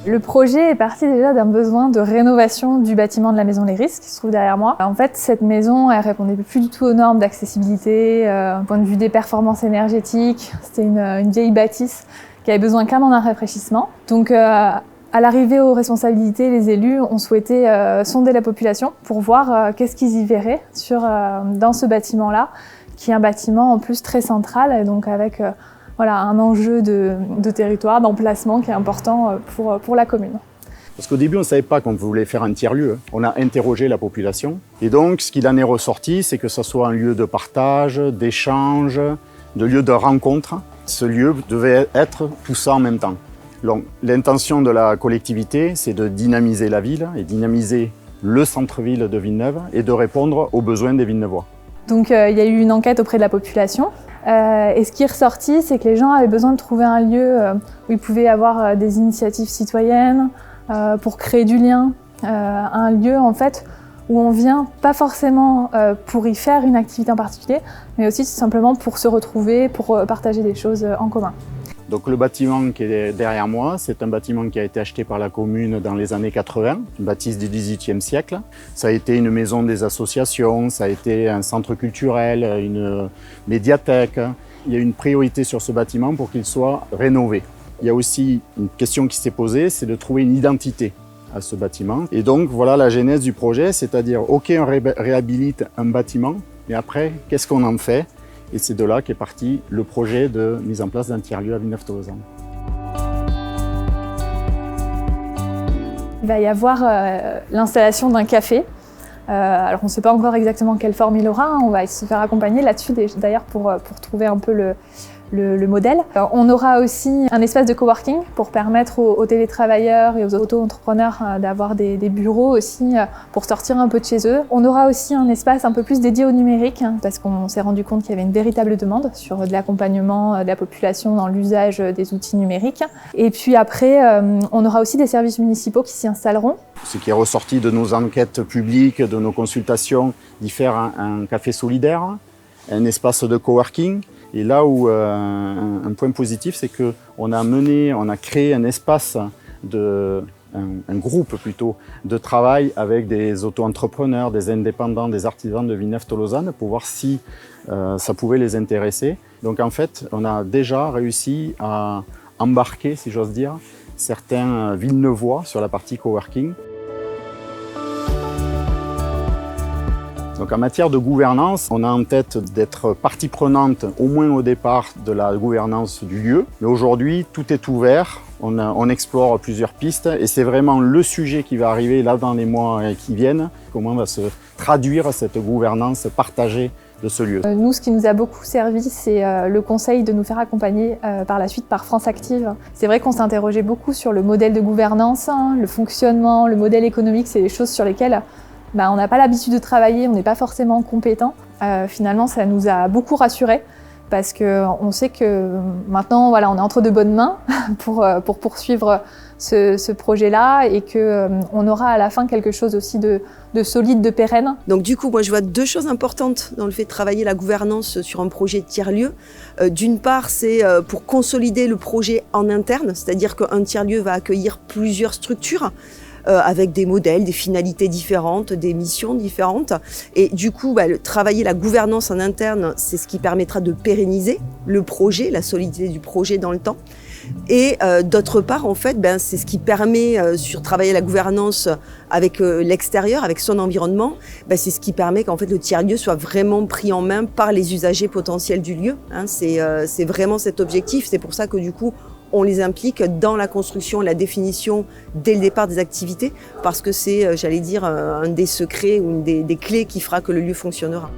Le projet est parti déjà d'un besoin de rénovation du bâtiment de la maison Les Risques, qui se trouve derrière moi. En fait, cette maison, elle répondait plus du tout aux normes d'accessibilité, d'un point de vue des performances énergétiques. C'était une vieille bâtisse qui avait besoin clairement d'un rafraîchissement. Donc, à l'arrivée aux responsabilités, les élus ont souhaité sonder la population pour voir qu'est-ce qu'ils y verraient dans ce bâtiment-là, qui est un bâtiment en plus très central, et donc avec un enjeu de territoire, d'emplacement qui est important pour la commune. Parce qu'au début, on ne savait pas qu'on voulait faire un tiers-lieu. On a interrogé la population. Et donc, ce qu'il en est ressorti, c'est que ce soit un lieu de partage, d'échange, de lieu de rencontre. Ce lieu devait être tout ça en même temps. Donc, l'intention de la collectivité, c'est de dynamiser la ville et dynamiser le centre-ville de Villeneuve et de répondre aux besoins des Villeneuvois. Donc, il y a eu une enquête auprès de la population. Et ce qui est ressorti, c'est que les gens avaient besoin de trouver un lieu où ils pouvaient avoir des initiatives citoyennes pour créer du lien. Un lieu, en fait, où on vient pas forcément pour y faire une activité en particulier, mais aussi tout simplement pour se retrouver, pour partager des choses en commun. Donc le bâtiment qui est derrière moi, c'est un bâtiment qui a été acheté par la commune dans les années 80, une bâtisse du XVIIIe siècle. Ça a été une maison des associations, ça a été un centre culturel, une médiathèque. Il y a une priorité sur ce bâtiment pour qu'il soit rénové. Il y a aussi une question qui s'est posée, c'est de trouver une identité à ce bâtiment. Et donc voilà la genèse du projet, c'est-à-dire ok, on réhabilite un bâtiment, mais après, qu'est-ce qu'on en fait ? Et c'est de là qu'est parti le projet de mise en place d'un tiers-lieu à Villeneuve-Tolosane. Il va y avoir l'installation d'un café. Alors on ne sait pas encore exactement quelle forme il aura, hein. On va se faire accompagner là-dessus d'ailleurs pour trouver un peu le modèle. Alors, on aura aussi un espace de coworking pour permettre aux télétravailleurs et aux auto-entrepreneurs d'avoir des bureaux aussi pour sortir un peu de chez eux. On aura aussi un espace un peu plus dédié au numérique parce qu'on s'est rendu compte qu'il y avait une véritable demande sur de l'accompagnement de la population dans l'usage des outils numériques. Et puis après, on aura aussi des services municipaux qui s'y installeront. Ce qui est ressorti de nos enquêtes publiques, de nos consultations, d'y faire un café solidaire, un espace de coworking. Et là où un point positif, c'est qu'on a créé un espace, un groupe plutôt, de travail avec des auto-entrepreneurs, des indépendants, des artisans de Villeneuve-Tolosane pour voir si ça pouvait les intéresser. Donc en fait, on a déjà réussi à embarquer, si j'ose dire, certains Villeneuvois sur la partie coworking. Donc en matière de gouvernance, on a en tête d'être partie prenante, au moins au départ, de la gouvernance du lieu. Mais aujourd'hui, tout est ouvert, on explore plusieurs pistes et c'est vraiment le sujet qui va arriver là dans les mois qui viennent. Comment va se traduire cette gouvernance partagée de ce lieu. Nous, ce qui nous a beaucoup servi, c'est le conseil de nous faire accompagner par la suite par France Active. C'est vrai qu'on s'est interrogé beaucoup sur le modèle de gouvernance, le fonctionnement, le modèle économique, c'est des choses sur lesquelles on n'a pas l'habitude de travailler, on n'est pas forcément compétent. Finalement, ça nous a beaucoup rassurés parce qu'on sait que maintenant, voilà, on est entre de bonnes mains pour poursuivre ce projet-là et qu'on aura à la fin quelque chose aussi de solide, de pérenne. Donc du coup, moi je vois deux choses importantes dans le fait de travailler la gouvernance sur un projet de tiers-lieu. D'une part, c'est pour consolider le projet en interne, c'est-à-dire qu'un tiers-lieu va accueillir plusieurs structures, avec des modèles, des finalités différentes, des missions différentes. Et du coup, travailler la gouvernance en interne, c'est ce qui permettra de pérenniser le projet, la solidité du projet dans le temps. Et d'autre part, en fait, c'est ce qui permet, sur travailler la gouvernance avec l'extérieur, avec son environnement, c'est ce qui permet qu'en fait le tiers-lieu soit vraiment pris en main par les usagers potentiels du lieu. Hein, c'est vraiment cet objectif. C'est pour ça que du coup, on les implique dans la construction, la définition dès le départ des activités, parce que c'est, j'allais dire, un des secrets ou une des clés qui fera que le lieu fonctionnera.